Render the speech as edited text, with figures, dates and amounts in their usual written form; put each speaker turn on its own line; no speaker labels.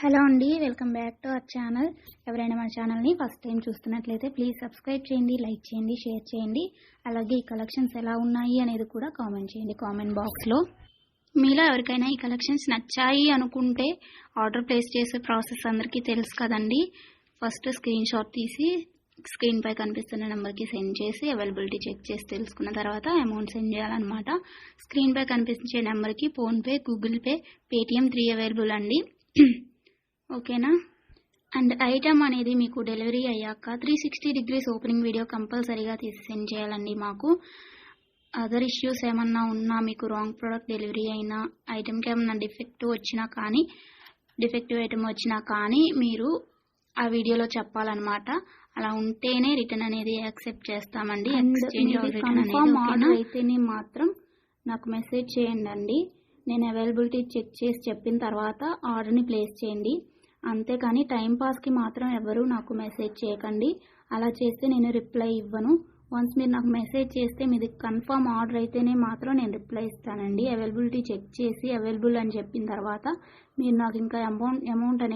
Hello అండి, welcome back to our channel. ఎవరైనా మన ఛానల్ని ఫస్ట్ టైం చూస్తున్నట్లయితే ప్లీజ్ సబ్స్క్రైబ్ చేయండి, లైక్ చేయండి, షేర్ చేయండి. అలాగే ఈ కలెక్షన్స్ ఎలా ఉన్నాయి అనేది కూడా కామెంట్ చేయండి కామెంట్ బాక్స్లో. మీలో ఎవరికైనా ఈ కలెక్షన్స్ నచ్చాయి అనుకుంటే ఆర్డర్ ప్లేస్ చేసే ప్రాసెస్ అందరికీ తెలుసు కదండి. ఫస్ట్ స్క్రీన్ షాట్ తీసి స్క్రీన్ పై కనిపిస్తున్న నెంబర్కి సెండ్ చేసి అవైలబిలిటీ చెక్ చేసి తెలుసుకున్న తర్వాత అమౌంట్ సెండ్ చేయాలన్నమాట. స్క్రీన్ పై కనిపించే నెంబర్కి PhonePe, Google pay, Paytm 3 available అండి. ఓకేనా. అండ్ ఐటమ్ అనేది మీకు డెలివరీ అయ్యాక 360 డిగ్రీస్ ఓపెనింగ్ వీడియో కంపల్సరీగా తీసి సెండ్ చేయాలండి. మాకు అదర్ ఇష్యూస్ ఏమన్నా ఉన్నా, మీకు రాంగ్ ప్రోడక్ట్ డెలివరీ అయినా, ఐటమ్కి ఏమన్నా డిఫెక్టివ్ ఐటమ్ వచ్చినా కానీ మీరు ఆ వీడియోలో చెప్పాలన్నమాట. అలా ఉంటేనే రిటర్న్ అనేది యాక్సెప్ట్ చేస్తామండి. ఎక్స్చేంజ్ ఆర్డర్ అయితేనే మాత్రం నాకు మెసేజ్ చేయండి. నేను అవైలబిలిటీ చెక్ చేసి చెప్పిన తర్వాత ఆర్డర్ని ప్లేస్ చేయండి. అంతేకాని టైంపాస్కి మాత్రం ఎవరు నాకు మెసేజ్ చేయకండి. అలా చేస్తే నేను రిప్లై ఇవ్వను. వన్స్ మీరు నాకు మెసేజ్ చేస్తే మీది కన్ఫర్మ్ ఆర్డర్ అయితేనే మాత్రం నేను రిప్లై ఇస్తానండి. అవైలబిలిటీ చెక్ చేసి అవైలబుల్ అని చెప్పిన తర్వాత మీరు నాకు ఇంకా అమౌంట్ అనేది